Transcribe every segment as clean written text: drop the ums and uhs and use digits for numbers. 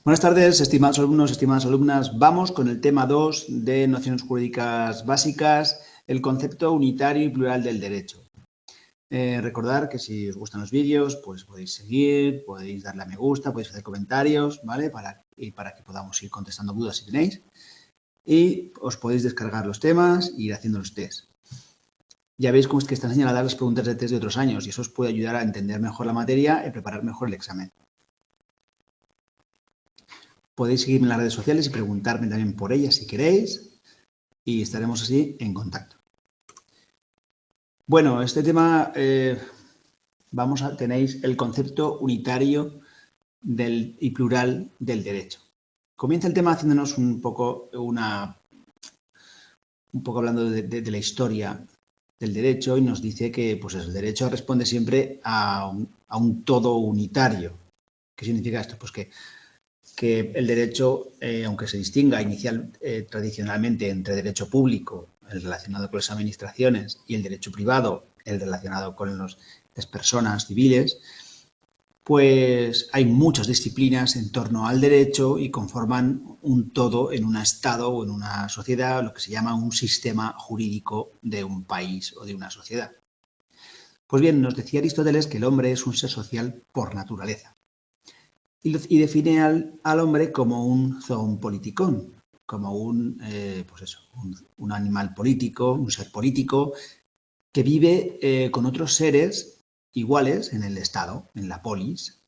Buenas tardes, estimados alumnos, estimadas alumnas. Vamos con el tema 2 de nociones jurídicas básicas, el concepto unitario y plural del derecho. Recordar que si os gustan los vídeos, pues podéis seguir, podéis darle a me gusta, podéis hacer comentarios, ¿vale? Para que podamos ir contestando dudas si tenéis. Y os podéis descargar los temas e ir haciendo los test. Ya veis cómo es que están señaladas las preguntas de test de otros años y eso os puede ayudar a entender mejor la materia y preparar mejor el examen. Podéis seguirme en las redes sociales y preguntarme también por ellas si queréis y estaremos así en contacto. Bueno, este tema tenéis el concepto unitario y plural del derecho. Comienza el tema haciéndonos un poco hablando de la historia del derecho y nos dice que pues, el derecho responde siempre a un todo unitario. ¿Qué significa esto? Pues que el derecho, aunque se distinga tradicionalmente entre derecho público, el relacionado con las administraciones, y el derecho privado, el relacionado con las personas civiles, pues hay muchas disciplinas en torno al derecho y conforman un todo en un estado o en una sociedad, lo que se llama un sistema jurídico de un país o de una sociedad. Pues bien, nos decía Aristóteles que el hombre es un ser social por naturaleza. Y define al hombre como un zoon politikon, como un animal político, un ser político que vive con otros seres iguales en el Estado, en la polis.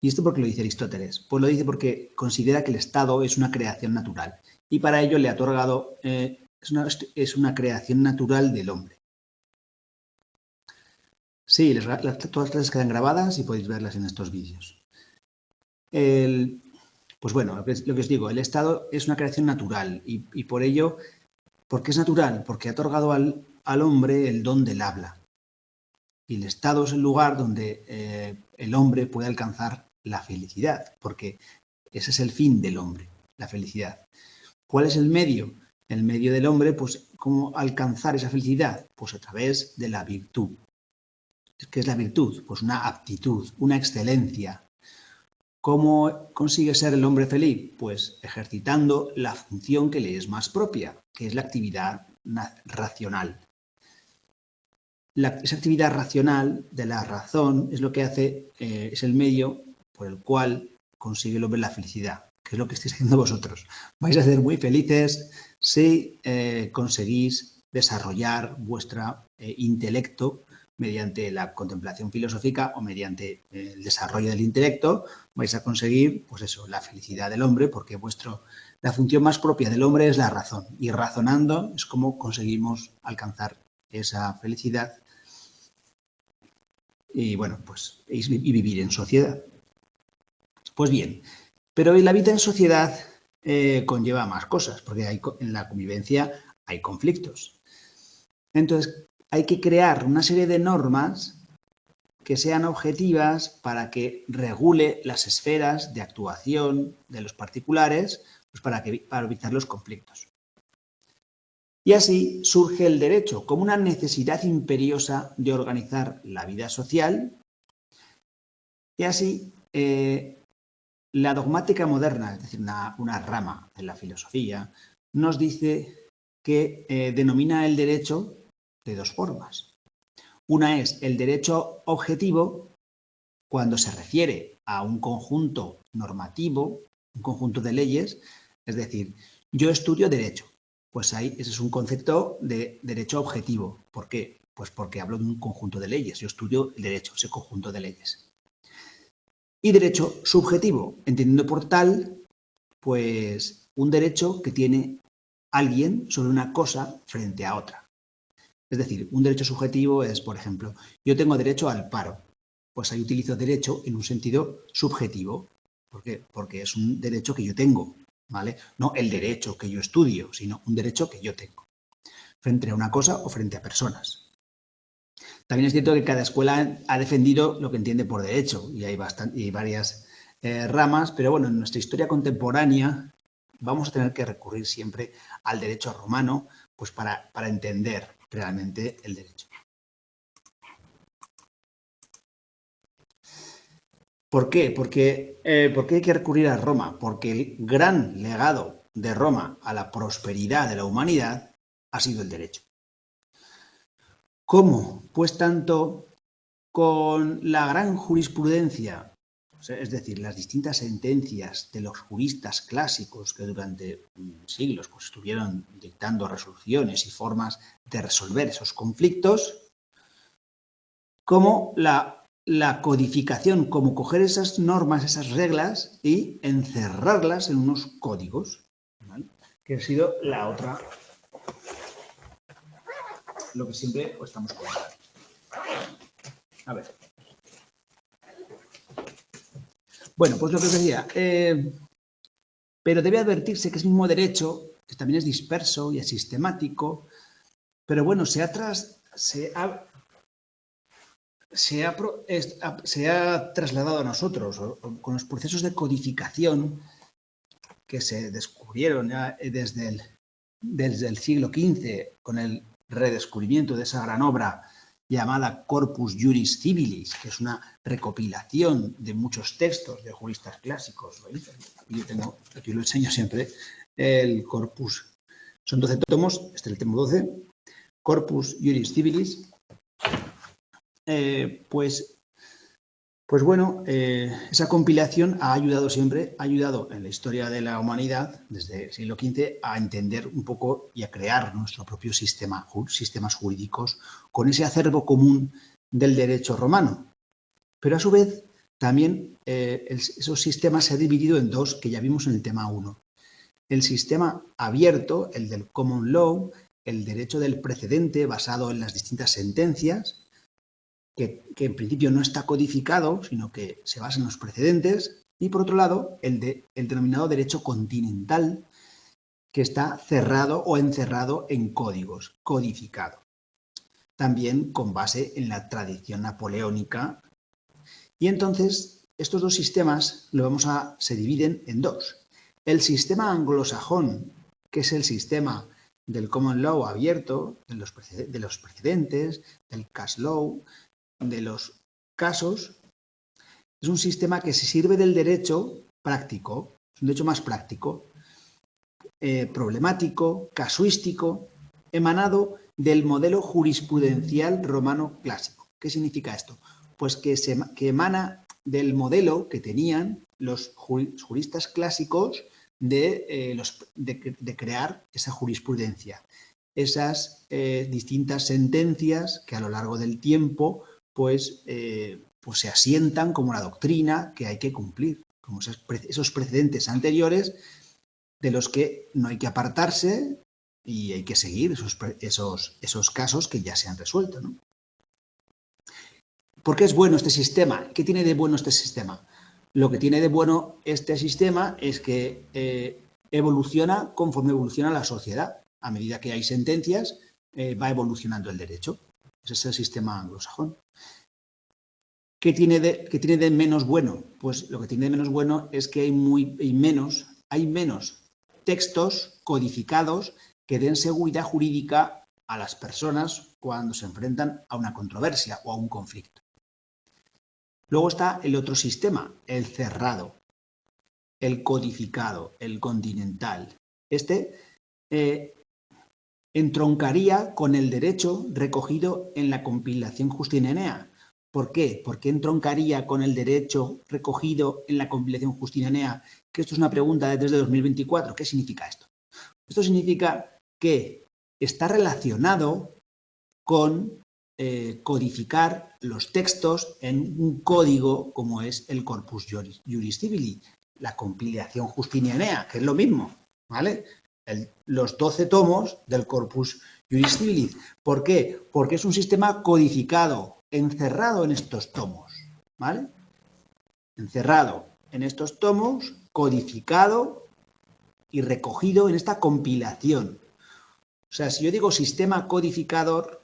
¿Y esto por qué lo dice Aristóteles? Pues lo dice porque considera que el Estado es una creación natural y para ello le ha otorgado, es una creación natural del hombre. Sí, todas las clases quedan grabadas y podéis verlas en estos vídeos. Pues bueno, lo que os digo, el Estado es una creación natural y por ello, ¿por qué es natural? Porque ha otorgado al hombre el don del habla. Y el Estado es el lugar donde el hombre puede alcanzar la felicidad, porque ese es el fin del hombre, la felicidad. ¿Cuál es el medio? El medio del hombre, pues, ¿cómo alcanzar esa felicidad? Pues a través de la virtud. ¿Qué es la virtud? Pues una aptitud, una excelencia. ¿Cómo consigue ser el hombre feliz? Pues ejercitando la función que le es más propia, que es la actividad racional. Esa actividad racional de la razón es lo que hace, es el medio por el cual consigue el hombre la felicidad, que es lo que estáis haciendo vosotros. Vais a ser muy felices si conseguís desarrollar vuestro intelecto mediante la contemplación filosófica o mediante el desarrollo del intelecto, vais a conseguir, pues eso, la felicidad del hombre, porque la función más propia del hombre es la razón, y razonando es como conseguimos alcanzar esa felicidad y, bueno, pues y vivir en sociedad. Pues bien, pero la vida en sociedad conlleva más cosas, porque en la convivencia hay conflictos. Entonces, hay que crear una serie de normas que sean objetivas para que regule las esferas de actuación de los particulares, pues para evitar los conflictos. Y así surge el derecho como una necesidad imperiosa de organizar la vida social. Y así la dogmática moderna, es decir, una rama de la filosofía, nos dice que denomina el derecho de dos formas. Una es el derecho objetivo, cuando se refiere a un conjunto normativo, un conjunto de leyes, es decir, yo estudio derecho, pues ahí ese es un concepto de derecho objetivo. ¿Por qué? Pues porque hablo de un conjunto de leyes, yo estudio el derecho, ese conjunto de leyes. Y derecho subjetivo, entendiendo por tal, pues un derecho que tiene alguien sobre una cosa frente a otra. Es decir, un derecho subjetivo es, por ejemplo, yo tengo derecho al paro, pues ahí utilizo derecho en un sentido subjetivo. ¿Por qué? Porque es un derecho que yo tengo, ¿vale? No el derecho que yo estudio, sino un derecho que yo tengo, frente a una cosa o frente a personas. También es cierto que cada escuela ha defendido lo que entiende por derecho y hay varias ramas, pero bueno, en nuestra historia contemporánea vamos a tener que recurrir siempre al derecho romano pues para entender realmente el derecho. ¿Por qué? ¿Por qué hay que recurrir a Roma? Porque el gran legado de Roma a la prosperidad de la humanidad ha sido el derecho. ¿Cómo? Pues tanto con la gran jurisprudencia, es decir, las distintas sentencias de los juristas clásicos que durante siglos pues, estuvieron dictando resoluciones y formas de resolver esos conflictos, como la codificación, como coger esas normas, esas reglas y encerrarlas en unos códigos, ¿vale? Que ha sido la otra, lo que siempre estamos comentando. A ver. Bueno, pues lo que os decía, pero debe advertirse que ese mismo derecho, que también es disperso y es sistemático, pero bueno, se ha trasladado a nosotros con los procesos de codificación que se descubrieron ya desde el siglo XV con el redescubrimiento de esa gran obra llamada Corpus Juris Civilis, que es una recopilación de muchos textos de juristas clásicos. ¿Veis? Aquí lo enseño siempre, el Corpus. Son 12 tomos, este es el tomo 12, Corpus Juris Civilis. Pues bueno, esa compilación ha ayudado siempre, ha ayudado en la historia de la humanidad, desde el siglo XV, a entender un poco y a crear nuestro propio sistemas jurídicos con ese acervo común del derecho romano. Pero a su vez, también esos sistemas se han dividido en dos, que ya vimos en el tema 1. El sistema abierto, el del common law, el derecho del precedente basado en las distintas sentencias, que en principio no está codificado, sino que se basa en los precedentes, y por otro lado, el denominado derecho continental, que está cerrado o encerrado en códigos, codificado. También con base en la tradición napoleónica. Y entonces, estos dos sistemas se dividen en dos. El sistema anglosajón, que es el sistema del common law abierto, de los precedentes, del case law, de los casos, es un sistema que se sirve del derecho práctico, es un derecho más práctico, problemático, casuístico, emanado del modelo jurisprudencial romano clásico. ¿Qué significa esto? Pues que emana del modelo que tenían los juristas clásicos de crear esa jurisprudencia, esas distintas sentencias que a lo largo del tiempo pues se asientan como la doctrina que hay que cumplir, como esos precedentes anteriores de los que no hay que apartarse y hay que seguir esos casos que ya se han resuelto, ¿no? ¿Por qué es bueno este sistema? ¿Qué tiene de bueno este sistema? Lo que tiene de bueno este sistema es que evoluciona conforme evoluciona la sociedad. A medida que hay sentencias, va evolucionando el derecho. Ese es el sistema anglosajón. ¿Qué tiene de menos bueno? Pues lo que tiene de menos bueno es que hay menos textos codificados que den seguridad jurídica a las personas cuando se enfrentan a una controversia o a un conflicto. Luego está el otro sistema, el cerrado, el codificado, el continental. Este entroncaría con el derecho recogido en la compilación Justinianea. ¿Por qué? ¿Por qué entroncaría con el derecho recogido en la compilación Justinianea? Que esto es una pregunta desde 2024. ¿Qué significa esto? Esto significa que está relacionado con codificar los textos en un código como es el Corpus Juris Civilis, la compilación Justinianea, que es lo mismo, ¿vale? Los 12 tomos del Corpus Juris Civilis. ¿Por qué? Porque es un sistema codificado, encerrado en estos tomos, ¿vale? Encerrado en estos tomos, codificado y recogido en esta compilación. O sea, si yo digo sistema codificador,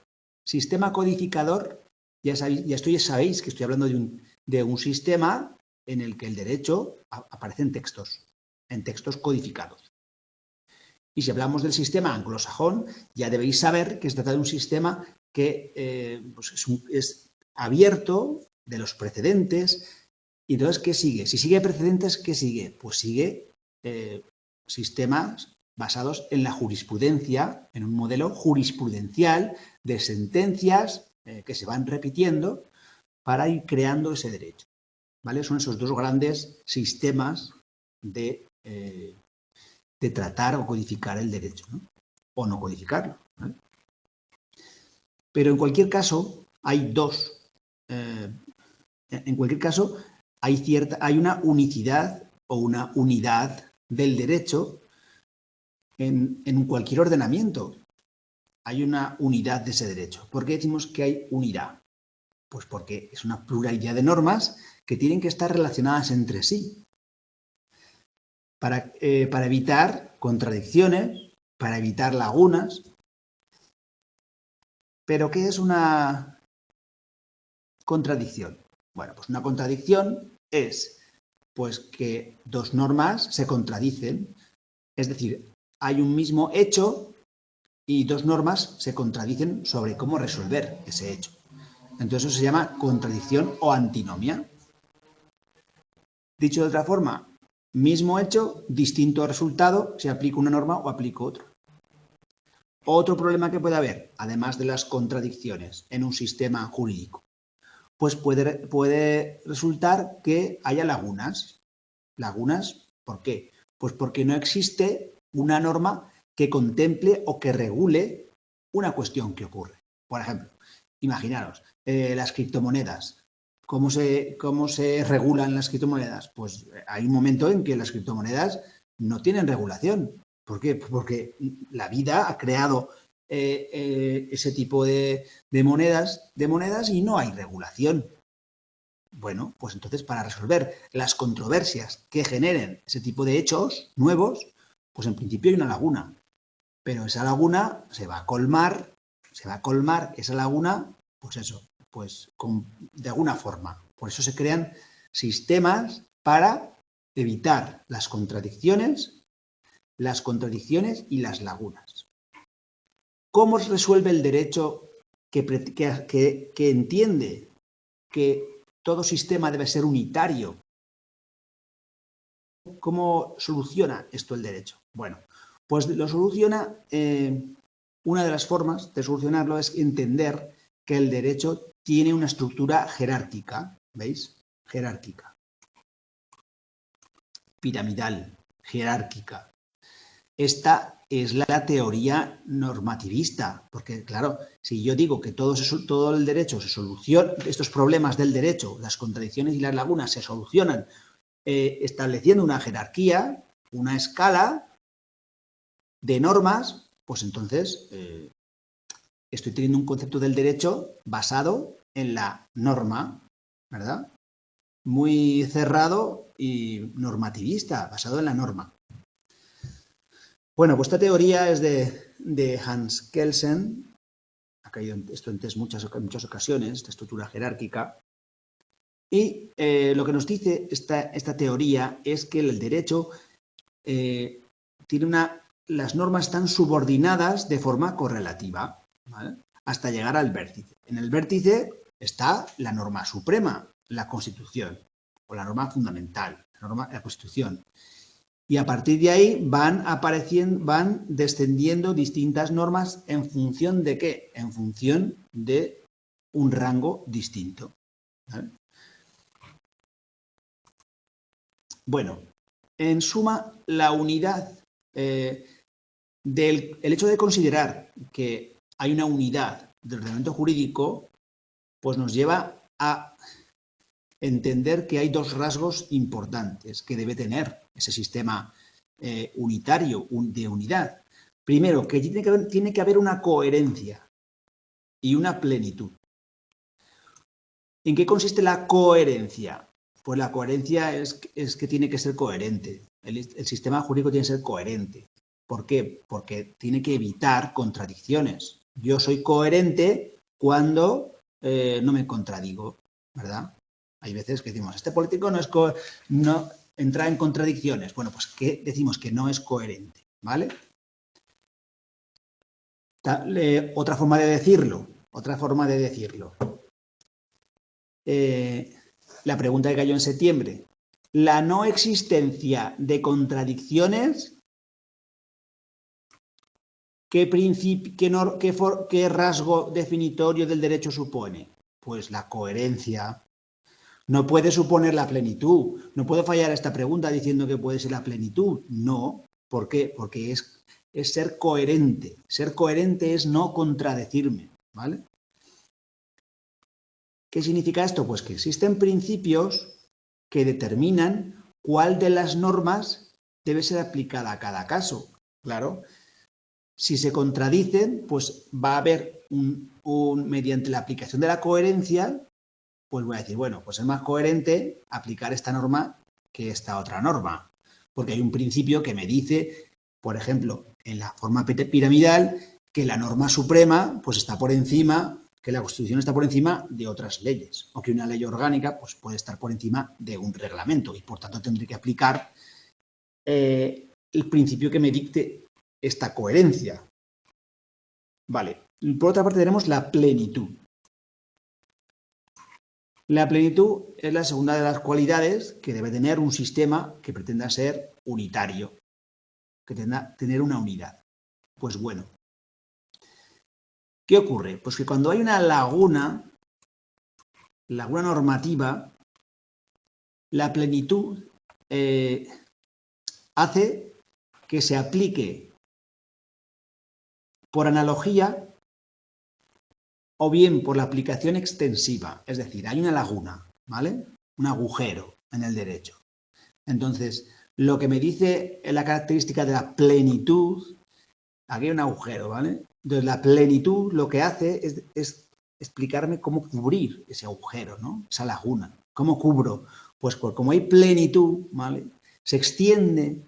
ya sabéis que estoy hablando de un sistema en el que el derecho aparece en textos codificados. Y si hablamos del sistema anglosajón, ya debéis saber que se trata de un sistema que pues es abierto de los precedentes, Y entonces, ¿qué sigue? Si sigue precedentes, ¿qué sigue? Pues sigue sistemas basados en la jurisprudencia, en un modelo jurisprudencial de sentencias que se van repitiendo para ir creando ese derecho. ¿Vale? Son esos dos grandes sistemas de tratar o codificar el derecho, ¿no? O no codificarlo, ¿vale? Pero en cualquier caso, hay dos. En cualquier caso, hay una unicidad o una unidad del derecho en cualquier ordenamiento. Hay una unidad de ese derecho. ¿Por qué decimos que hay unidad? Pues porque es una pluralidad de normas que tienen que estar relacionadas entre sí para evitar contradicciones, para evitar lagunas. ¿Pero qué es una contradicción? Bueno, pues una contradicción es pues que dos normas se contradicen, es decir, hay un mismo hecho y dos normas se contradicen sobre cómo resolver ese hecho. Entonces eso se llama contradicción o antinomia. Dicho de otra forma, mismo hecho, distinto resultado, si aplico una norma o aplico otra. Otro problema que puede haber, además de las contradicciones en un sistema jurídico, pues puede resultar que haya lagunas. ¿Lagunas? ¿Por qué? Pues porque no existe una norma que contemple o que regule una cuestión que ocurre. Por ejemplo, imaginaros, las criptomonedas. ¿Cómo se regulan las criptomonedas? Pues hay un momento en que las criptomonedas no tienen regulación. ¿Por qué? Porque la vida ha creado ese tipo de monedas y no hay regulación. Bueno, pues entonces para resolver las controversias que generen ese tipo de hechos nuevos, pues en principio hay una laguna. Pero esa laguna se va a colmar esa laguna, pues eso, pues de alguna forma. Por eso se crean sistemas para evitar las contradicciones y las lagunas. ¿Cómo se resuelve el derecho que entiende que todo sistema debe ser unitario? ¿Cómo soluciona esto el derecho? Bueno, pues lo soluciona, una de las formas de solucionarlo es entender que el derecho tiene una estructura jerárquica, ¿veis? Jerárquica, piramidal, jerárquica. Esta es la teoría normativista, porque claro, si yo digo que todo el derecho se soluciona, estos problemas del derecho, las contradicciones y las lagunas se solucionan estableciendo una jerarquía, una escala de normas, pues entonces estoy teniendo un concepto del derecho basado en la norma, ¿verdad? Muy cerrado y normativista, basado en la norma. Bueno, pues esta teoría es de Hans Kelsen, ha caído esto en muchas ocasiones, esta estructura jerárquica, y lo que nos dice esta teoría es que el derecho las normas están subordinadas de forma correlativa, ¿vale? Hasta llegar al vértice. En el vértice está la norma suprema, la Constitución, o la norma fundamental, la Constitución. Y a partir de ahí van descendiendo distintas normas en función de ¿qué? En función de un rango distinto, ¿vale? Bueno, en suma, la unidad el hecho de considerar que hay una unidad del ordenamiento jurídico, pues nos lleva a entender que hay dos rasgos importantes que debe tener ese sistema unitario, de unidad. Primero, que tiene que haber una coherencia y una plenitud. ¿En qué consiste la coherencia? Pues la coherencia es que tiene que ser coherente. El sistema jurídico tiene que ser coherente. ¿Por qué? Porque tiene que evitar contradicciones. Yo soy coherente cuando no me contradigo, ¿verdad? Hay veces que decimos, este político no entra en contradicciones. Bueno, pues ¿qué decimos? Que no es coherente, ¿vale? Otra forma de decirlo. la pregunta que cayó en septiembre. La no existencia de contradicciones, ¿qué rasgo definitorio del derecho supone? Pues la coherencia. No puede suponer la plenitud. No puedo fallar a esta pregunta diciendo que puede ser la plenitud. No. ¿Por qué? Porque es ser coherente. Ser coherente es no contradecirme, ¿vale? ¿Qué significa esto? Pues que existen principios que determinan cuál de las normas debe ser aplicada a cada caso. Claro, si se contradicen, pues va a haber mediante la aplicación de la coherencia, pues voy a decir, bueno, pues es más coherente aplicar esta norma que esta otra norma, porque hay un principio que me dice, por ejemplo, en la forma piramidal, que la norma suprema pues está por encima, que la Constitución está por encima de otras leyes, o que una ley orgánica pues puede estar por encima de un reglamento y por tanto tendré que aplicar el principio que me dicte esta coherencia. Vale, por otra parte tenemos la plenitud. La plenitud es la segunda de las cualidades que debe tener un sistema que pretenda ser unitario, que pretenda tener una unidad. Pues bueno, ¿qué ocurre? Pues que cuando hay una laguna normativa, la plenitud hace que se aplique por analogía o bien por la aplicación extensiva, es decir, hay una laguna, ¿vale? Un agujero en el derecho. Entonces, lo que me dice la característica de la plenitud, aquí hay un agujero, ¿vale? Entonces, la plenitud lo que hace es explicarme cómo cubrir ese agujero, ¿no? Esa laguna. ¿Cómo cubro? Pues como hay plenitud, ¿vale? Se extiende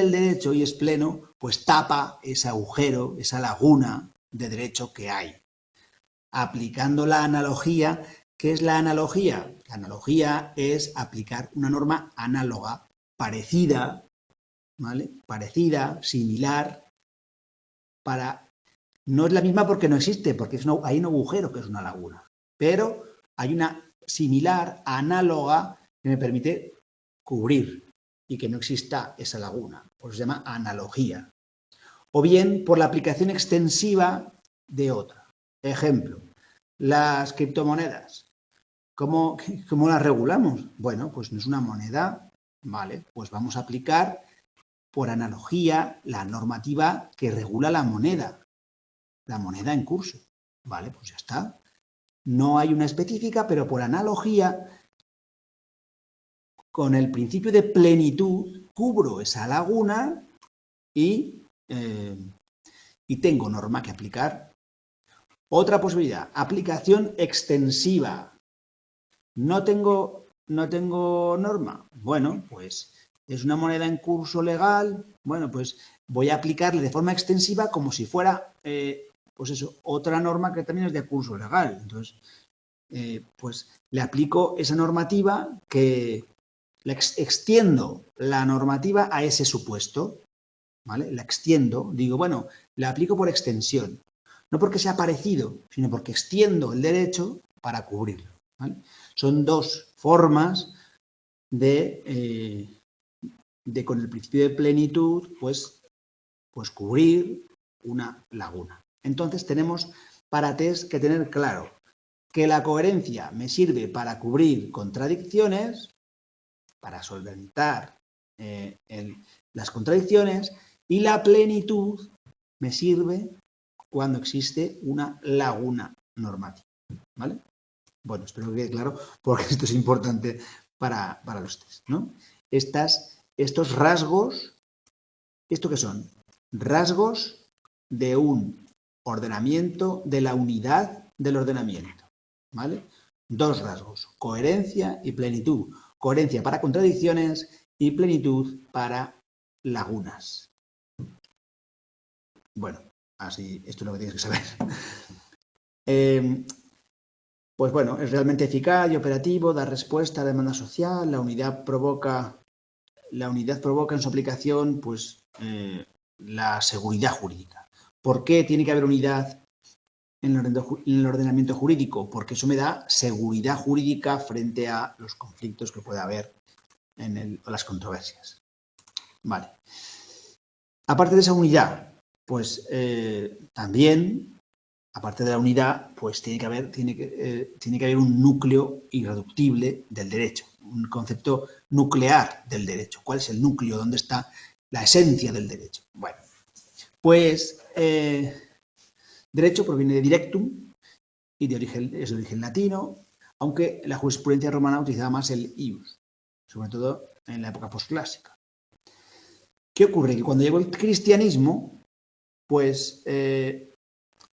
el derecho y es pleno, pues tapa ese agujero, esa laguna de derecho que hay. Aplicando la analogía. ¿Qué es la analogía? La analogía es aplicar una norma análoga, parecida, ¿vale? Parecida, similar, no es la misma porque no existe, porque hay un agujero que es una laguna, pero hay una similar, análoga, que me permite cubrir y que no exista esa laguna. Por eso se llama analogía. O bien por la aplicación extensiva de otra. Ejemplo, las criptomonedas. ¿Cómo las regulamos? Bueno, pues no es una moneda, ¿vale? Pues vamos a aplicar por analogía la normativa que regula la moneda en curso, ¿vale? Pues ya está. No hay una específica, pero por analogía, con el principio de plenitud, cubro esa laguna y tengo norma que aplicar. Otra posibilidad, aplicación extensiva. No tengo norma. Bueno, pues es una moneda en curso legal. Bueno, pues voy a aplicarle de forma extensiva como si fuera, pues eso, otra norma que también es de curso legal. Entonces, pues le aplico esa normativa que extiendo la normativa a ese supuesto. ¿Vale? La extiendo, digo, bueno, la aplico por extensión. No porque sea parecido, sino porque extiendo el derecho para cubrirlo. ¿Vale? Son dos formas de con el principio de plenitud, pues cubrir una laguna. Entonces tenemos para test que tener claro que la coherencia me sirve para cubrir contradicciones, para solventar las contradicciones, y la plenitud me sirve cuando existe una laguna normativa. ¿Vale? Bueno, espero que quede claro, porque esto es importante para los test, ¿no? Estos rasgos, ¿esto qué son? Rasgos de un ordenamiento, de la unidad del ordenamiento, ¿vale? Dos rasgos, coherencia y plenitud. Coherencia para contradicciones y plenitud para lagunas. Bueno, así, esto es lo que tienes que saber. Pues bueno, es realmente eficaz y operativo, da respuesta a demanda social, la unidad provoca en su aplicación pues la seguridad jurídica. ¿Por qué tiene que haber unidad en el ordenamiento jurídico, porque eso me da seguridad jurídica frente a los conflictos que pueda haber o las controversias. Vale. Aparte de esa unidad, pues también, aparte de la unidad, pues tiene que haber un núcleo irreductible del derecho, un concepto nuclear del derecho. ¿Cuál es el núcleo? ¿Dónde está la esencia del derecho? Bueno, pues derecho proviene de directum y es de origen latino, aunque la jurisprudencia romana utilizaba más el ius, sobre todo en la época postclásica. ¿Qué ocurre? Que cuando llegó el cristianismo, pues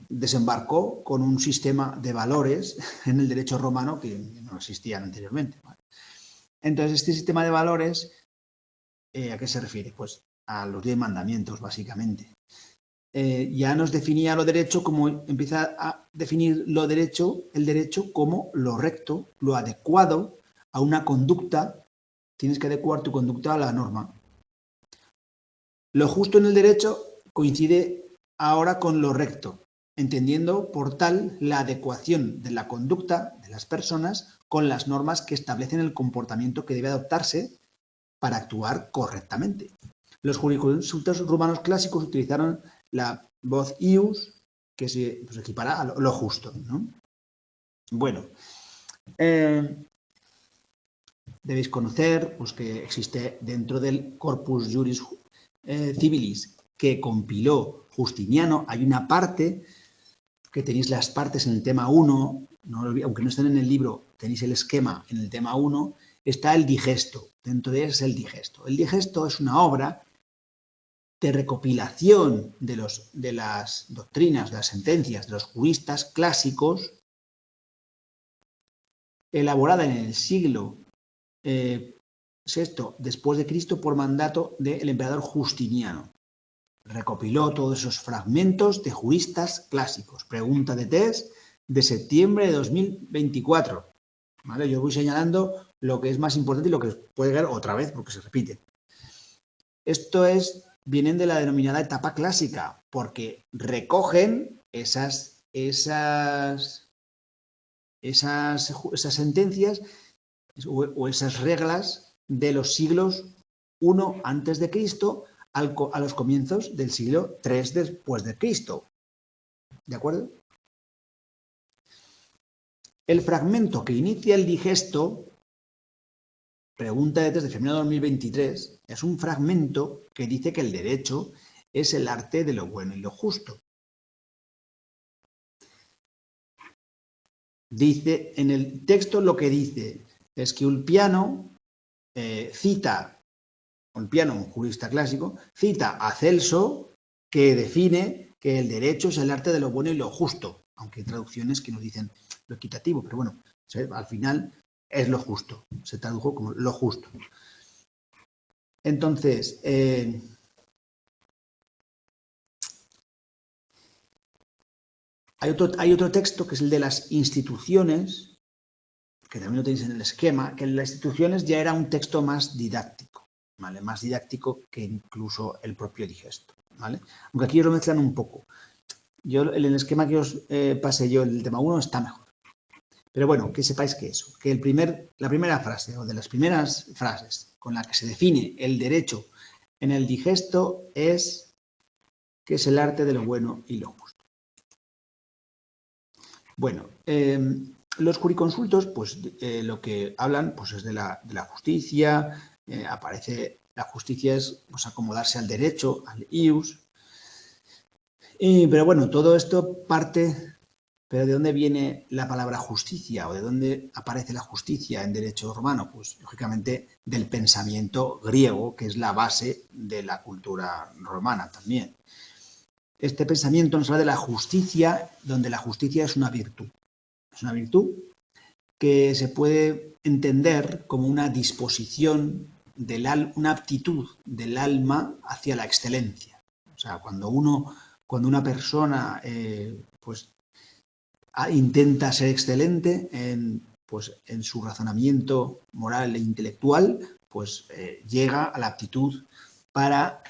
desembarcó con un sistema de valores en el derecho romano que no existían anteriormente. ¿Vale? Entonces, este sistema de valores, ¿a qué se refiere? Pues a los 10 mandamientos, básicamente. Ya nos definía lo derecho como, empieza a definir el derecho como lo recto, lo adecuado a una conducta. Tienes que adecuar tu conducta a la norma. Lo justo en el derecho coincide ahora con lo recto, entendiendo por tal la adecuación de la conducta de las personas con las normas que establecen el comportamiento que debe adoptarse para actuar correctamente. Los jurisconsultos romanos clásicos utilizaron la voz ius, que se equipara a lo justo, ¿no? Bueno, debéis conocer pues, que existe dentro del Corpus Juris Civilis que compiló Justiniano, hay una parte, que tenéis las partes en el tema 1, aunque no estén en el libro, tenéis el esquema en el tema 1, está el digesto, dentro de él es el digesto. El digesto es una obra de recopilación de las doctrinas, de las sentencias de los juristas clásicos, elaborada en el siglo VI después de Cristo por mandato del emperador Justiniano. Recopiló todos esos fragmentos de juristas clásicos. Pregunta de test de septiembre de 2024. ¿Vale? Yo voy señalando lo que es más importante y lo que puede ver otra vez porque se repite. Esto vienen de la denominada etapa clásica, porque recogen esas sentencias o esas reglas de los siglos I antes de Cristo a los comienzos del siglo III después de Cristo. ¿De acuerdo? El fragmento que inicia el digesto, pregunta de febrero de 2023, es un fragmento que dice que el derecho es el arte de lo bueno y lo justo. Dice, en el texto lo que dice es que Ulpiano Ulpiano, un jurista clásico, cita a Celso, que define que el derecho es el arte de lo bueno y lo justo, aunque hay traducciones que nos dicen lo equitativo, pero bueno, al final es lo justo, se tradujo como lo justo. Entonces, hay otro texto que es el de las instituciones, que también lo tenéis en el esquema, que en las instituciones ya era un texto más didáctico, ¿vale? Más didáctico que incluso el propio digesto, ¿vale? Aunque aquí lo mezclan un poco. Yo, en el esquema que os pasé yo, el tema 1, está mejor. Pero bueno, que sepáis que eso, que la primera frase o de las primeras frases con la que se define el derecho en el digesto es que es el arte de lo bueno y lo justo. Bueno, los juriconsultos, pues lo que hablan pues, es de la justicia, aparece la justicia es pues, acomodarse al derecho, al ius. Pero bueno, todo esto parte, pero ¿de dónde viene la palabra justicia o de dónde aparece la justicia en derecho romano? Pues lógicamente del pensamiento griego, que es la base de la cultura romana también. Este pensamiento nos habla de la justicia, donde la justicia es una virtud. Es una virtud que se puede entender como una disposición, una aptitud del alma hacia la excelencia. O sea, cuando una persona pues, intenta ser excelente pues, en su razonamiento moral e intelectual, pues llega a la aptitud para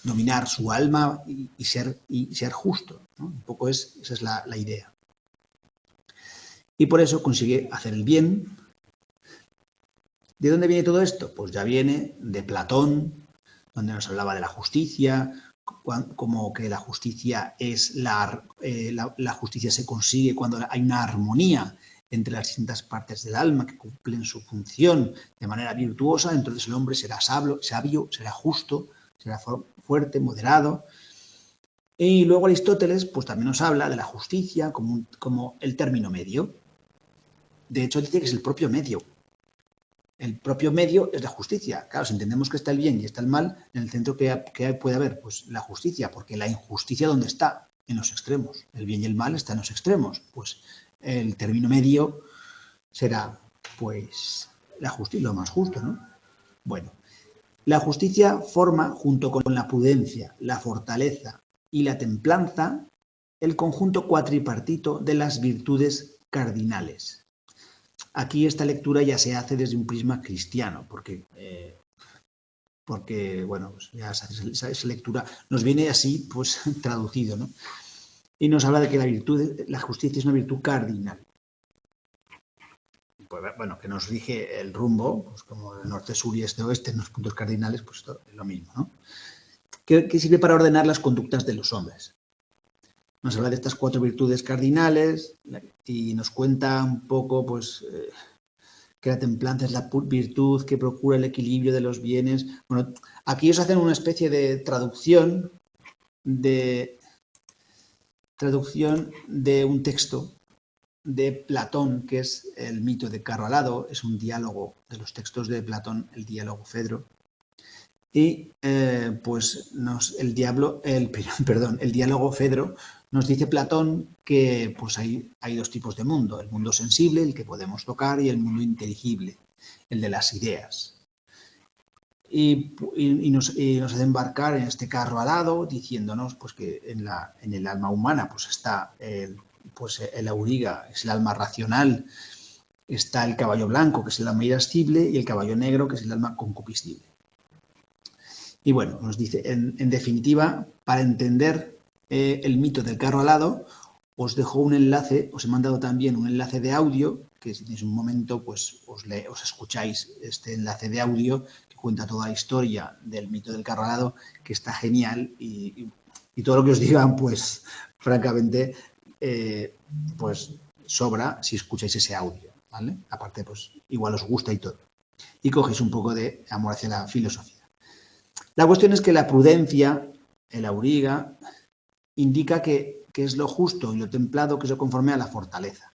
dominar su alma y ser justo, ¿no? Un poco esa es la idea. Y por eso consigue hacer el bien. ¿De dónde viene todo esto? Pues ya viene de Platón, donde nos hablaba de la justicia, como que la justicia es la justicia se consigue cuando hay una armonía entre las distintas partes del alma que cumplen su función de manera virtuosa. Entonces el hombre será sabio, será justo, será fuerte, moderado. Y luego Aristóteles pues también nos habla de la justicia como el término medio. De hecho dice que es el propio medio. El propio medio es la justicia. Claro, si entendemos que está el bien y está el mal, en el centro que puede haber, pues la justicia, porque la injusticia ¿dónde está? En los extremos. El bien y el mal están en los extremos. Pues el término medio será, pues, la justicia, lo más justo, ¿no? Bueno, la justicia forma, junto con la prudencia, la fortaleza y la templanza, el conjunto cuatripartito de las virtudes cardinales. Aquí esta lectura ya se hace desde un prisma cristiano, porque bueno, pues ya esa lectura nos viene así, pues traducido, ¿no? Y nos habla de que la justicia es una virtud cardinal. Pues, bueno, que nos rige el rumbo, pues como el norte, sur y este-oeste en los puntos cardinales, pues esto es lo mismo, ¿no? Que sirve para ordenar las conductas de los hombres. Nos habla de estas 4 virtudes cardinales y nos cuenta un poco, pues, que la templanza es la virtud que procura el equilibrio de los bienes. Bueno, aquí os hacen una especie de traducción de un texto de Platón, que es el mito de carro alado, es un diálogo de los textos de Platón, el diálogo Fedro. Y pues el diálogo Fedro nos dice Platón que pues hay 2 tipos de mundo, el mundo sensible, el que podemos tocar, y el mundo inteligible, el de las ideas. Y nos hace embarcar en este carro alado diciéndonos pues, que en el alma humana pues, está el auriga, es el alma racional, está el caballo blanco, que es el alma irascible, y el caballo negro, que es el alma concupiscible. Y bueno, nos dice, en definitiva, para entender el mito del carro alado, os dejo un enlace, os he mandado también un enlace de audio, que si tenéis un momento, pues os escucháis este enlace de audio que cuenta toda la historia del mito del carro alado, que está genial, y todo lo que os digan, pues francamente, pues sobra si escucháis ese audio, ¿vale? Aparte, pues igual os gusta y todo. Y cogéis un poco de amor hacia la filosofía. La cuestión es que la prudencia, el auriga, indica que es lo justo y lo templado, que es lo conforme a la fortaleza.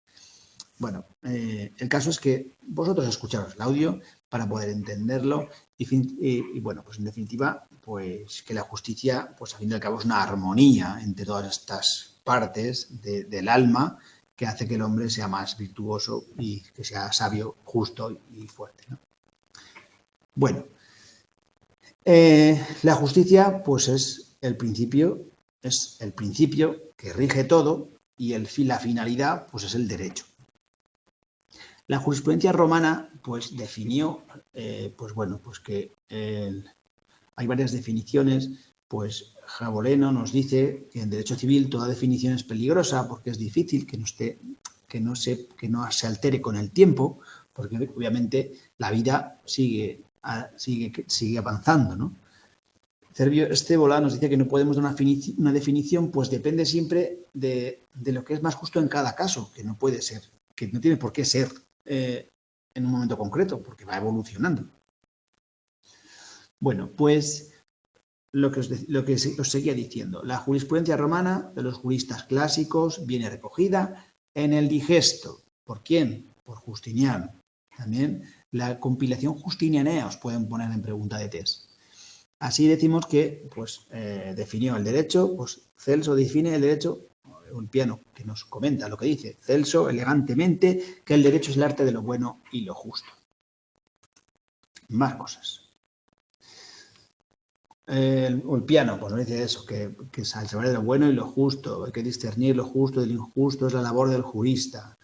Bueno, el caso es que vosotros escucharos el audio para poder entenderlo y bueno, pues en definitiva, pues que la justicia, pues al fin y al cabo es una armonía entre todas estas partes del alma que hace que el hombre sea más virtuoso y que sea sabio, justo y fuerte, ¿no? Bueno, la justicia, pues es el principio que rige todo, y la finalidad, pues es el derecho. La jurisprudencia romana, pues definió, pues bueno, pues que hay varias definiciones. Pues Jaboleno nos dice que en derecho civil toda definición es peligrosa porque es difícil que no se altere con el tiempo, porque obviamente la vida sigue avanzando, ¿no? Servio Estébola nos dice que no podemos dar una definición, pues depende siempre de lo que es más justo en cada caso, que no puede ser, que no tiene por qué ser en un momento concreto, porque va evolucionando. Bueno, pues lo que os seguía diciendo, la jurisprudencia romana de los juristas clásicos viene recogida en el Digesto. ¿Por quién? Por Justiniano. También la compilación Justinianea os pueden poner en pregunta de test. Así decimos que pues, definió el derecho, pues Celso define el derecho, Ulpiano, que nos comenta lo que dice Celso elegantemente, que el derecho es el arte de lo bueno y lo justo. Más cosas. Ulpiano, pues nos dice eso, que al saber de lo bueno y lo justo, hay que discernir lo justo del injusto, es la labor del jurista.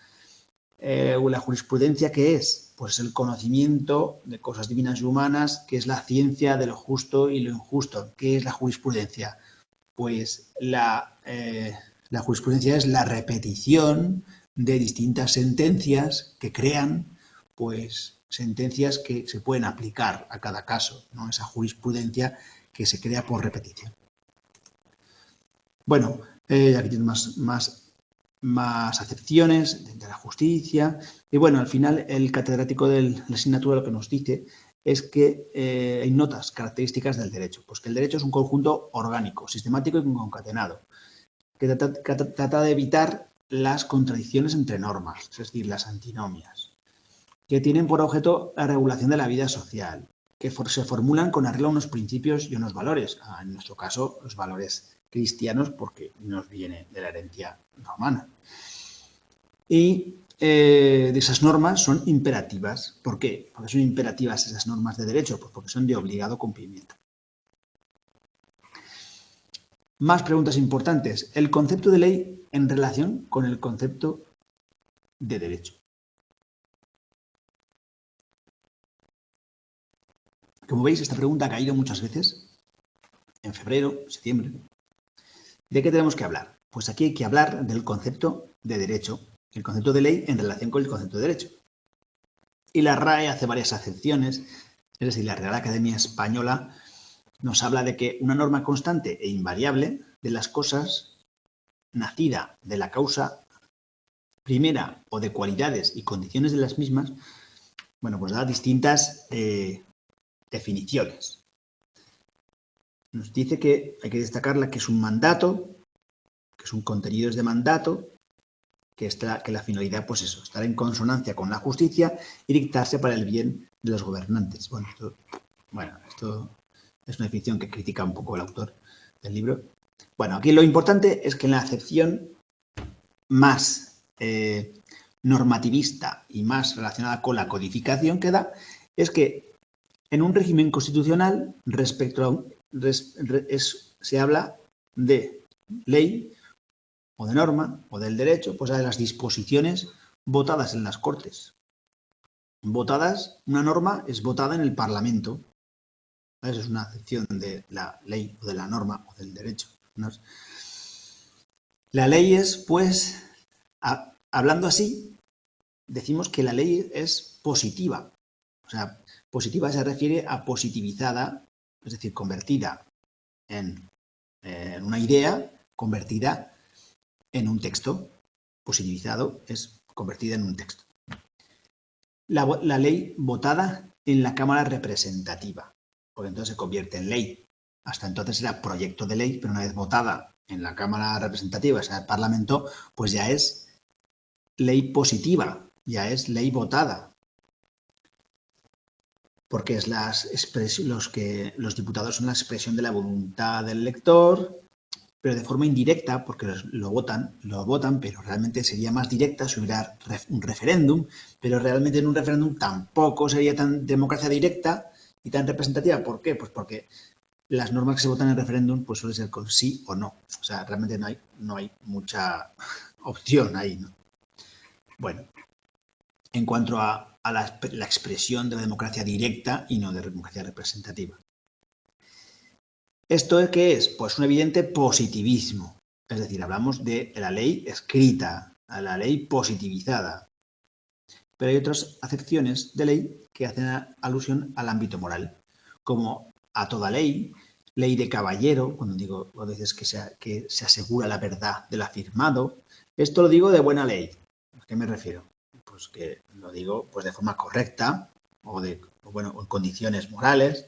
La jurisprudencia, ¿qué es? Pues el conocimiento de cosas divinas y humanas, que es la ciencia de lo justo y lo injusto. ¿Qué es la jurisprudencia? Pues la jurisprudencia es la repetición de distintas sentencias que crean, pues, sentencias que se pueden aplicar a cada caso, ¿no? Esa jurisprudencia que se crea por repetición. Bueno, aquí tienes más acepciones de la justicia. Y bueno, al final el catedrático de la asignatura lo que nos dice es que hay notas características del derecho. Pues que el derecho es un conjunto orgánico, sistemático y concatenado, que trata de evitar las contradicciones entre normas, es decir, las antinomias, que tienen por objeto la regulación de la vida social, que se formulan con arreglo a unos principios y unos valores, en nuestro caso los valores cristianos porque nos viene de la herencia romana. Y de esas normas son imperativas. ¿Por qué? Porque son imperativas esas normas de derecho, pues porque son de obligado cumplimiento. Más preguntas importantes. El concepto de ley en relación con el concepto de derecho. Como veis, esta pregunta ha caído muchas veces, en febrero, septiembre. ¿De qué tenemos que hablar? Pues aquí hay que hablar del concepto de derecho, el concepto de ley en relación con el concepto de derecho. Y la RAE hace varias acepciones, es decir, la Real Academia Española nos habla de que una norma constante e invariable de las cosas, nacida de la causa primera o de cualidades y condiciones de las mismas, bueno, pues da distintas definiciones. Nos dice que hay que destacarla que es un mandato, que es un contenido de mandato, que la finalidad, pues eso, estar en consonancia con la justicia y dictarse para el bien de los gobernantes. Bueno, esto es una definición que critica un poco el autor del libro. Bueno, aquí lo importante es que en la acepción más normativista y más relacionada con la codificación que da, es que en un régimen constitucional se habla de ley o de norma o del derecho, pues de las disposiciones votadas en las Cortes. Una norma es votada en el Parlamento. Esa es una acepción de la ley o de la norma o del derecho. La ley es, pues, hablando así, decimos que la ley es positiva. O sea, positiva se refiere a positivizada, es decir, convertida en una idea, convertida en un texto. Positivizado es convertida en un texto. La ley votada en la Cámara Representativa, porque entonces se convierte en ley. Hasta entonces era proyecto de ley, pero una vez votada en la Cámara Representativa, o sea, el Parlamento, pues ya es ley positiva, ya es ley votada. Porque es los diputados son la expresión de la voluntad del elector, pero de forma indirecta, porque lo votan, pero realmente sería más directa si hubiera un referéndum, pero realmente en un referéndum tampoco sería tan democracia directa y tan representativa. ¿Por qué? Pues porque las normas que se votan en referéndum pues suelen ser con sí o no. O sea, realmente no hay mucha opción ahí, ¿no? Bueno, en cuanto a la expresión de la democracia directa y no de la democracia representativa. ¿Esto qué es? Pues un evidente positivismo. Es decir, hablamos de la ley escrita, a la ley positivizada. Pero hay otras acepciones de ley que hacen alusión al ámbito moral, como a toda ley, ley de caballero, cuando dices que se asegura la verdad del afirmado. Esto lo digo de buena ley. ¿A qué me refiero? Pues que lo digo pues de forma correcta o en condiciones morales,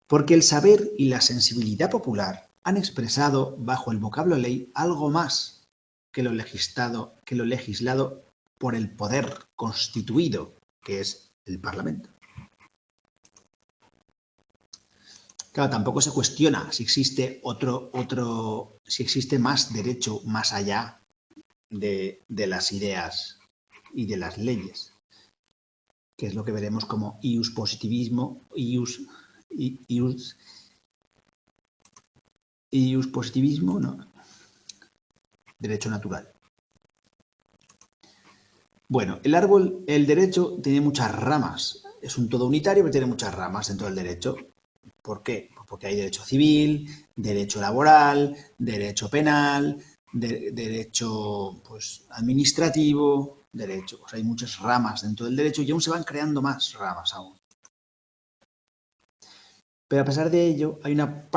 porque el saber y la sensibilidad popular han expresado bajo el vocablo ley algo más que lo legislado por el poder constituido, que es el Parlamento. Claro, tampoco se cuestiona si existe si existe más derecho más allá de las ideas y de las leyes, que es lo que veremos como ius positivismo, ius positivismo, no, derecho natural. Bueno, el derecho tiene muchas ramas. Es un todo unitario, pero tiene muchas ramas dentro del derecho. ¿Por qué? Pues porque hay derecho civil, derecho laboral, derecho penal, derecho pues, administrativo, derecho. Pues hay muchas ramas dentro del derecho y aún se van creando más ramas aún. Pero a pesar de ello, hay una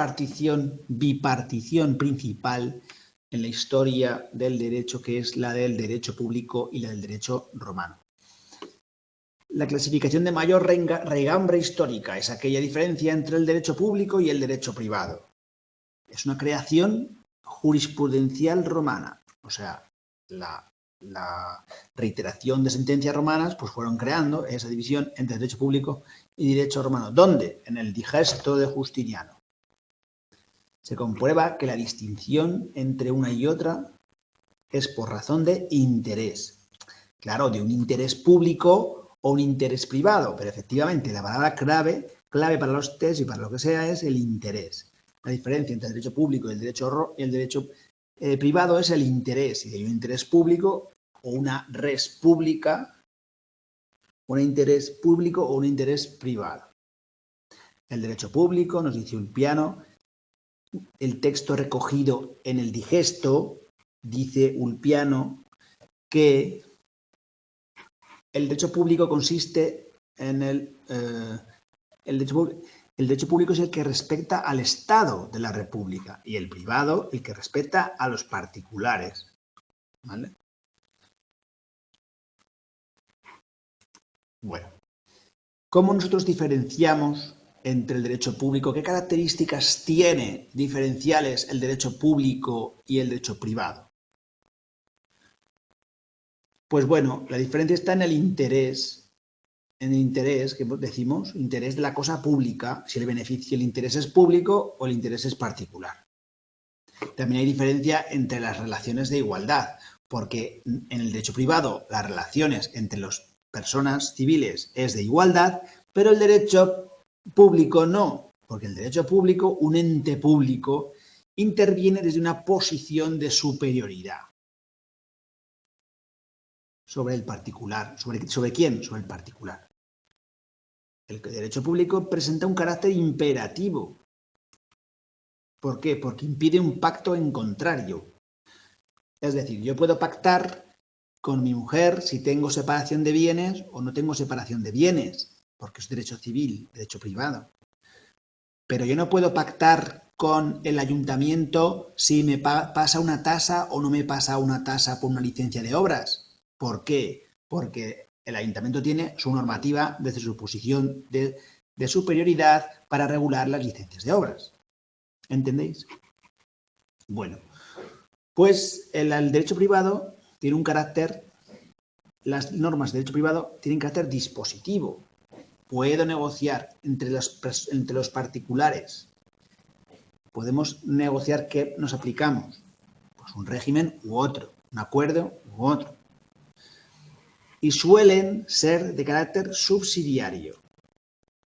bipartición principal en la historia del derecho, que es la del derecho público y la del derecho romano. La clasificación de mayor regambre histórica es aquella diferencia entre el derecho público y el derecho privado. Es una creación jurisprudencial romana, o sea, la reiteración de sentencias romanas pues fueron creando esa división entre derecho público y derecho romano. ¿Dónde? En el Digesto de Justiniano. Se comprueba que la distinción entre una y otra es por razón de interés. Claro, de un interés público o un interés privado, pero efectivamente la palabra clave para los test y para lo que sea es el interés. La diferencia entre el derecho público y el derecho privado es el interés. Si hay un interés público o una res pública, un interés público o un interés privado. El derecho público, nos dice Ulpiano, el texto recogido en el Digesto, dice Ulpiano, que el derecho público consiste en el derecho público es el que respecta al Estado de la República y el privado el que respecta a los particulares. ¿Vale? Bueno, ¿cómo nosotros diferenciamos entre el derecho público? ¿Qué características tiene diferenciales el derecho público y el derecho privado? Pues bueno, la diferencia está en el interés que decimos, interés de la cosa pública, si el interés es público o el interés es particular. También hay diferencia entre las relaciones de igualdad, porque en el derecho privado las relaciones entre las personas civiles es de igualdad, pero el derecho público no, porque el derecho público, un ente público, interviene desde una posición de superioridad sobre el particular. ¿Sobre quién? Sobre el particular. El derecho público presenta un carácter imperativo. ¿Por qué? Porque impide un pacto en contrario. Es decir, yo puedo pactar con mi mujer si tengo separación de bienes o no tengo separación de bienes, porque es derecho civil, derecho privado. Pero yo no puedo pactar con el ayuntamiento si me pasa una tasa o no me pasa una tasa por una licencia de obras. ¿Por qué? Porque el ayuntamiento tiene su normativa desde su posición de superioridad para regular las licencias de obras. ¿Entendéis? Bueno, pues el derecho privado tiene un carácter, las normas de derecho privado tienen carácter dispositivo. Puedo negociar entre los particulares. Podemos negociar qué nos aplicamos. Pues un régimen u otro, un acuerdo u otro. Y suelen ser de carácter subsidiario.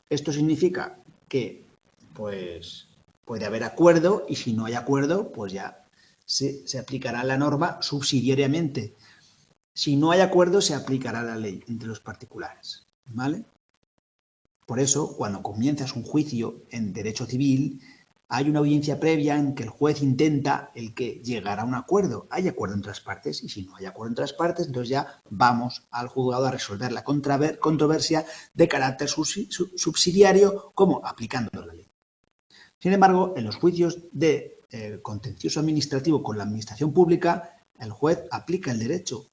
Esto significa que pues, puede haber acuerdo y si no hay acuerdo, pues ya se aplicará la norma subsidiariamente. Si no hay acuerdo, se aplicará la ley entre los particulares. ¿Vale? Por eso, cuando comienzas un juicio en derecho civil, hay una audiencia previa en que el juez intenta el que llegar a un acuerdo. Hay acuerdo entre las partes y si no hay acuerdo entre las partes, entonces ya vamos al juzgado a resolver la controversia de carácter subsidiario como aplicando la ley. Sin embargo, en los juicios de contencioso administrativo con la administración pública, el juez aplica el derecho.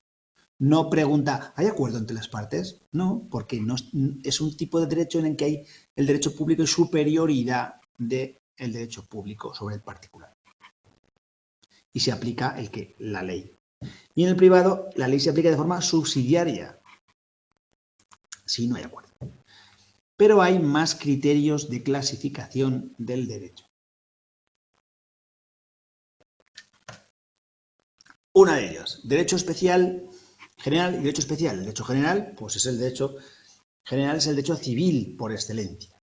No pregunta, ¿hay acuerdo entre las partes? No, porque no es un tipo de derecho en el que hay el derecho público y superioridad del derecho público sobre el particular. Y se aplica la ley. Y en el privado, la ley se aplica de forma subsidiaria, si no hay acuerdo. Pero hay más criterios de clasificación del derecho. Una de ellas, derecho especial general y derecho especial. El derecho general, pues es el derecho general, es el derecho civil por excelencia.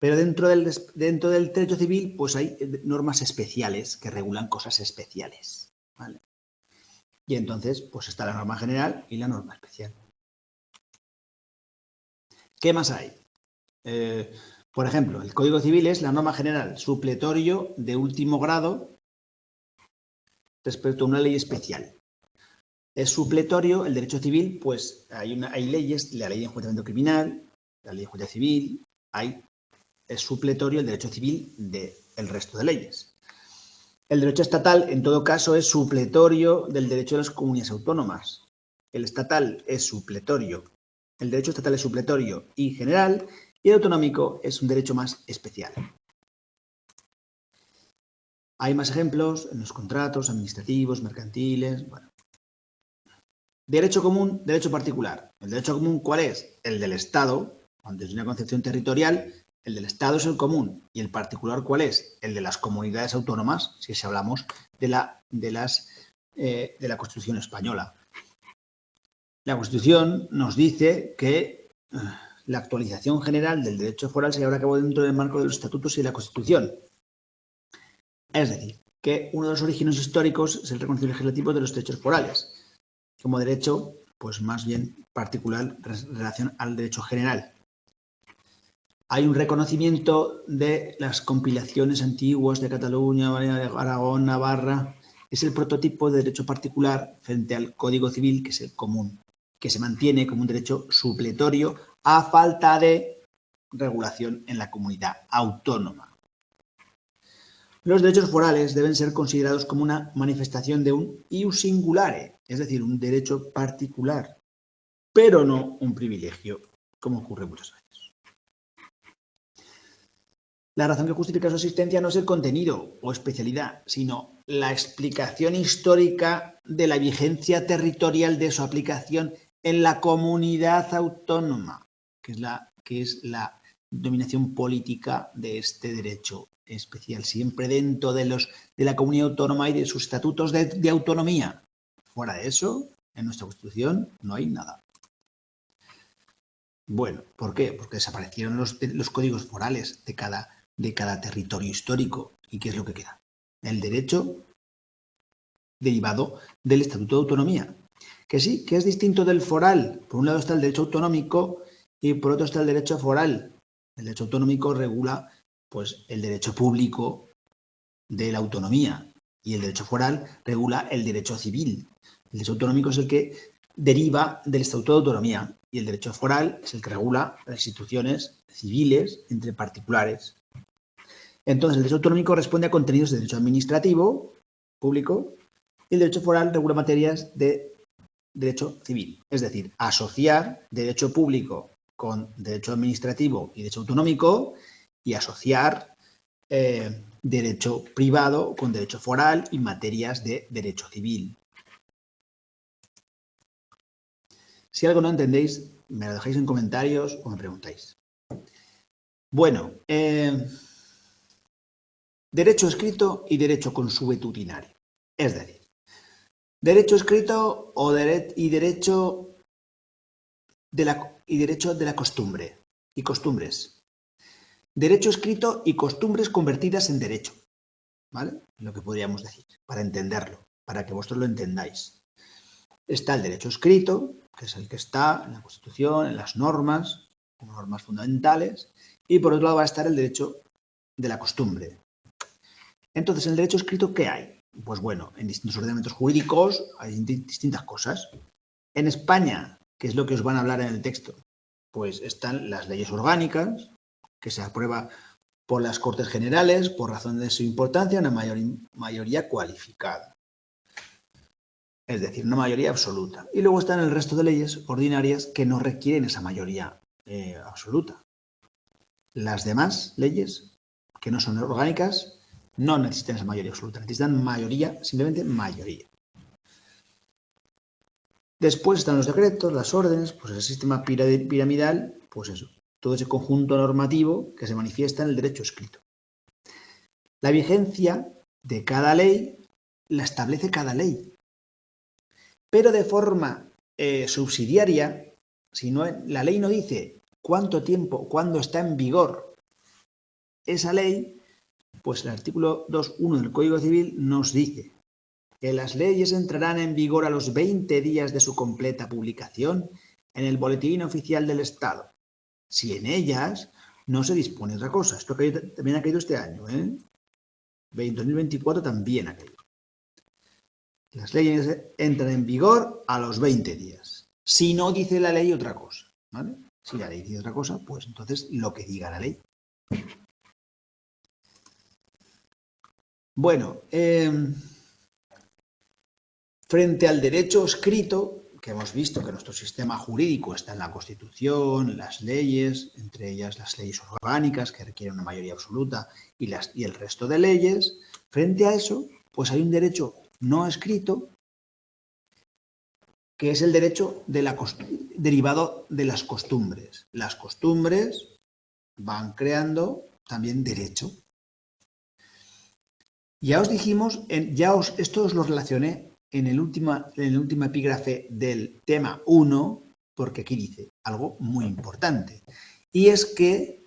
Pero dentro del derecho civil, pues hay normas especiales que regulan cosas especiales. ¿Vale? Y entonces, pues está la norma general y la norma especial. ¿Qué más hay? Por ejemplo, el Código Civil es la norma general supletorio de último grado respecto a una ley especial. Es supletorio el derecho civil, pues hay leyes, la ley de enjuiciamiento criminal, la ley de enjuiciamiento civil, es supletorio el derecho civil del resto de leyes. El derecho estatal, en todo caso, es supletorio del derecho de las comunidades autónomas. El estatal es supletorio, el derecho estatal es supletorio y general, y el autonómico es un derecho más especial. Hay más ejemplos en los contratos administrativos, mercantiles. Bueno. Derecho común, derecho particular. ¿El derecho común cuál es? El del Estado, cuando es una concepción territorial, el del Estado es el común. ¿Y el particular cuál es? El de las comunidades autónomas, si hablamos de la Constitución española. La Constitución nos dice que la actualización general del derecho foral se llevará a cabo dentro del marco de los estatutos y de la Constitución. Es decir, que uno de los orígenes históricos es el reconocimiento legislativo de los derechos forales, como derecho, pues más bien particular en relación al derecho general. Hay un reconocimiento de las compilaciones antiguas de Cataluña, de Aragón, Navarra. Es el prototipo de derecho particular frente al Código Civil, que es el común, que se mantiene como un derecho supletorio a falta de regulación en la comunidad autónoma. Los derechos forales deben ser considerados como una manifestación de un ius singulare, es decir, un derecho particular, pero no un privilegio, como ocurre muchas veces. La razón que justifica su existencia no es el contenido o especialidad, sino la explicación histórica de la vigencia territorial de su aplicación en la comunidad autónoma, que es la dominación política de este derecho especial, siempre dentro de la comunidad autónoma y de sus estatutos de autonomía. Fuera de eso, en nuestra Constitución no hay nada. Bueno, ¿por qué? Porque desaparecieron los códigos forales de cada territorio histórico. ¿Y qué es lo que queda? El derecho derivado del Estatuto de Autonomía, que sí, que es distinto del foral. Por un lado está el derecho autonómico y por otro está el derecho foral. El derecho autonómico regula, pues, el derecho público de la autonomía y el derecho foral regula el derecho civil. El derecho autonómico es el que deriva del Estatuto de Autonomía y el derecho foral es el que regula las instituciones civiles entre particulares. Entonces, el derecho autonómico responde a contenidos de derecho administrativo público y el derecho foral regula materias de derecho civil, es decir, asociar derecho público con derecho administrativo y derecho autonómico y asociar derecho privado con derecho foral y materias de derecho civil. Si algo no entendéis, me lo dejáis en comentarios o me preguntáis. Bueno, derecho escrito y derecho consuetudinario. Es decir, derecho escrito y derecho de la costumbre y costumbres. Derecho escrito y costumbres convertidas en derecho, ¿vale? Lo que podríamos decir, para entenderlo, para que vosotros lo entendáis. Está el derecho escrito, que es el que está en la Constitución, en las normas, como normas fundamentales, y por otro lado va a estar el derecho de la costumbre. Entonces, ¿en el derecho escrito qué hay? Pues bueno, en distintos ordenamientos jurídicos hay distintas cosas. En España, ¿qué es lo que os van a hablar en el texto? Pues están las leyes orgánicas, que se aprueba por las Cortes Generales, por razón de su importancia, una mayoría cualificada. Es decir, una mayoría absoluta. Y luego están el resto de leyes ordinarias que no requieren esa mayoría absoluta. Las demás leyes, que no son orgánicas, no necesitan esa mayoría absoluta, necesitan mayoría, simplemente mayoría. Después están los decretos, las órdenes, pues el sistema piramidal, pues eso, todo ese conjunto normativo que se manifiesta en el derecho escrito. La vigencia de cada ley la establece cada ley, pero de forma subsidiaria, si no, la ley no dice cuánto tiempo, cuándo está en vigor esa ley, pues el artículo 2.1 del Código Civil nos dice que las leyes entrarán en vigor a los 20 días de su completa publicación en el Boletín Oficial del Estado, si en ellas no se dispone otra cosa. Esto también ha caído este año, ¿eh? 2024 también ha caído. Las leyes entran en vigor a los 20 días. Si no dice la ley otra cosa, ¿vale? Si la ley dice otra cosa, pues entonces lo que diga la ley. Bueno, frente al derecho escrito, que hemos visto que nuestro sistema jurídico está en la Constitución, las leyes, entre ellas las leyes orgánicas que requieren una mayoría absoluta y el resto de leyes, frente a eso, pues hay un derecho no escrito que es el derecho derivado de las costumbres. Las costumbres van creando también derecho. Ya os dijimos, esto os lo relacioné en el último epígrafe del tema 1, porque aquí dice algo muy importante. Y es que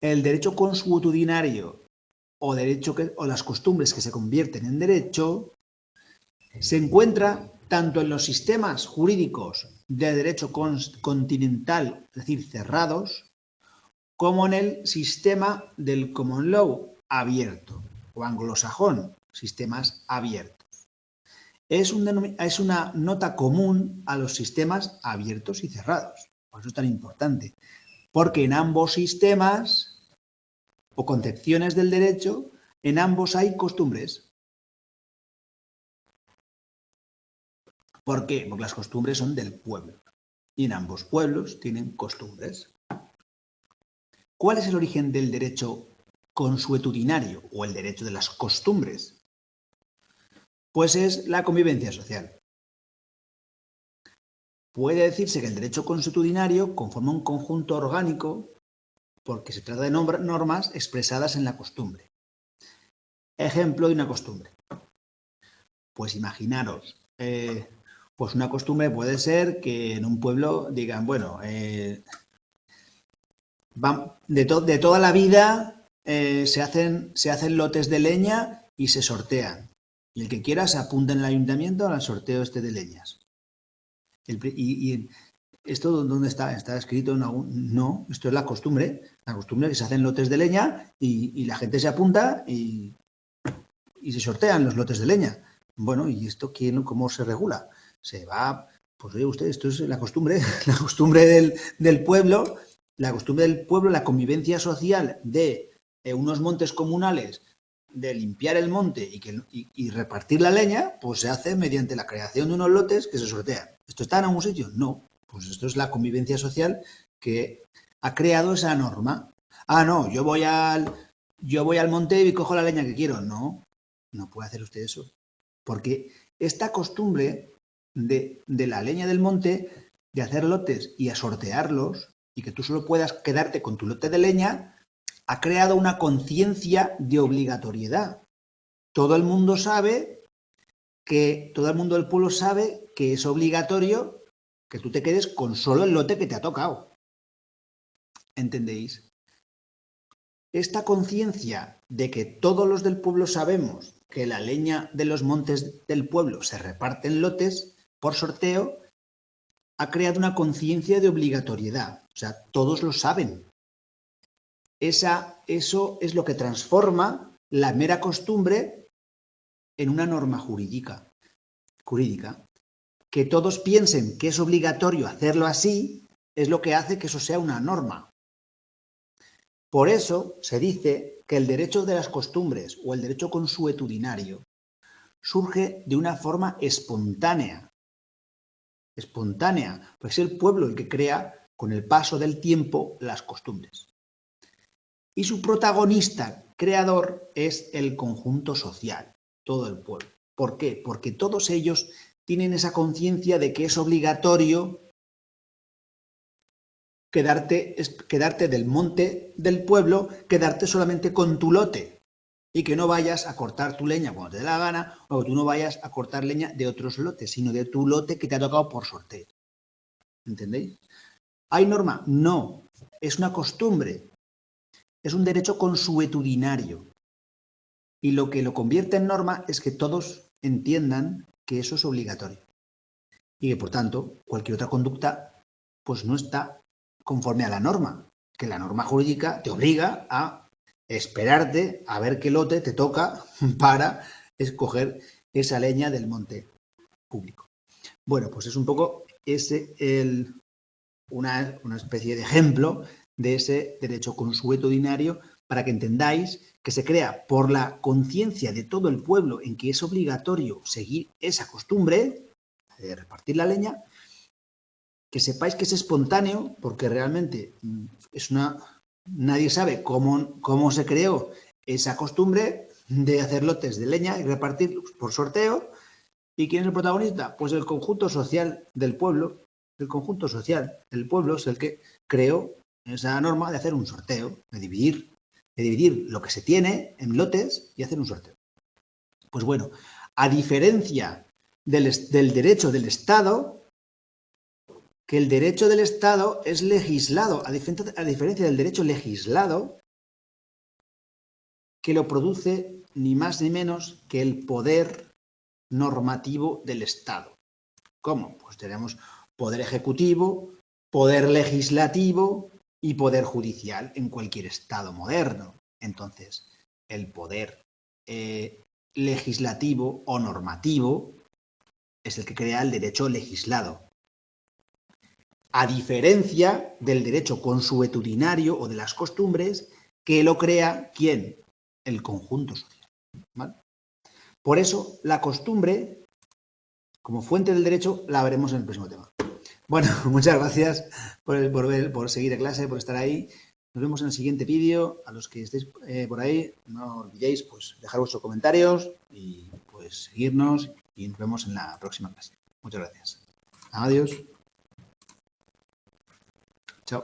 el derecho consuetudinario o las costumbres que se convierten en derecho se encuentra tanto en los sistemas jurídicos de derecho continental, es decir, cerrados, como en el sistema del common law abierto o anglosajón, sistemas abiertos. Es una nota común a los sistemas abiertos y cerrados. Por eso es tan importante. Porque en ambos sistemas o concepciones del derecho, en ambos hay costumbres. ¿Por qué? Porque las costumbres son del pueblo. Y en ambos pueblos tienen costumbres. ¿Cuál es el origen del derecho consuetudinario o el derecho de las costumbres? Pues es la convivencia social. Puede decirse que el derecho consuetudinario conforma un conjunto orgánico porque se trata de normas expresadas en la costumbre. Ejemplo de una costumbre. Pues imaginaros, pues una costumbre puede ser que en un pueblo digan, bueno, de toda la vida se hacen lotes de leña y se sortean. Y el que quiera se apunta en el ayuntamiento al sorteo de leñas. ¿Esto dónde está? ¿Está escrito en algún...? No, esto es la costumbre. La costumbre es que se hacen lotes de leña y la gente se apunta y se sortean los lotes de leña. Bueno, ¿y esto cómo se regula? Se va... Pues oye usted, esto es la costumbre del pueblo, la convivencia social de unos montes comunales, de limpiar el monte y repartir la leña, pues se hace mediante la creación de unos lotes que se sortean. ¿Esto está en algún sitio? No. Pues esto es la convivencia social que ha creado esa norma. Ah, no, yo voy al monte y cojo la leña que quiero. No, no puede hacer usted eso. Porque esta costumbre de la leña del monte, de hacer lotes y a sortearlos, y que tú solo puedas quedarte con tu lote de leña, ha creado una conciencia de obligatoriedad. Todo el mundo del pueblo sabe que es obligatorio que tú te quedes con solo el lote que te ha tocado. ¿Entendéis? Esta conciencia de que todos los del pueblo sabemos que la leña de los montes del pueblo se reparte en lotes por sorteo, ha creado una conciencia de obligatoriedad. O sea, todos lo saben. Eso es lo que transforma la mera costumbre en una norma jurídica. Que todos piensen que es obligatorio hacerlo así es lo que hace que eso sea una norma. Por eso se dice que el derecho de las costumbres o el derecho consuetudinario surge de una forma espontánea. Pues es el pueblo el que crea con el paso del tiempo las costumbres. Y su protagonista creador es el conjunto social, todo el pueblo. ¿Por qué? Porque todos ellos tienen esa conciencia de que es obligatorio quedarte del monte del pueblo, quedarte solamente con tu lote y que no vayas a cortar tu leña cuando te dé la gana o que tú no vayas a cortar leña de otros lotes, sino de tu lote que te ha tocado por sorteo. ¿Entendéis? ¿Hay norma? No. Es una costumbre. Es un derecho consuetudinario. Y lo que lo convierte en norma es que todos entiendan que eso es obligatorio y que, por tanto, cualquier otra conducta pues no está conforme a la norma, que la norma jurídica te obliga a esperarte a ver qué lote te toca para escoger esa leña del monte público. Bueno, pues es un poco una especie de ejemplo de ese derecho consuetudinario para que entendáis que se crea por la conciencia de todo el pueblo en que es obligatorio seguir esa costumbre de repartir la leña, que sepáis que es espontáneo, porque realmente nadie sabe cómo se creó esa costumbre de hacer lotes de leña y repartirlos por sorteo. ¿Y quién es el protagonista? Pues el conjunto social del pueblo. El conjunto social del pueblo es el que creó esa norma de hacer un sorteo, de dividir lo que se tiene en lotes y hacer un sorteo. Pues bueno, a diferencia del derecho del Estado, que el derecho del Estado es legislado, a diferencia del derecho legislado, que lo produce ni más ni menos que el poder normativo del Estado. ¿Cómo? Pues tenemos poder ejecutivo, poder legislativo y poder judicial en cualquier Estado moderno. Entonces, el poder legislativo o normativo es el que crea el derecho legislado. A diferencia del derecho consuetudinario o de las costumbres, que lo crea ¿quién? El conjunto social. ¿Vale? Por eso, la costumbre, como fuente del derecho, la veremos en el próximo tema. Bueno, muchas gracias por seguir a clase, por estar ahí. Nos vemos en el siguiente vídeo. A los que estéis por ahí, no olvidéis pues, dejar vuestros comentarios y pues seguirnos y nos vemos en la próxima clase. Muchas gracias. Adiós. Chao.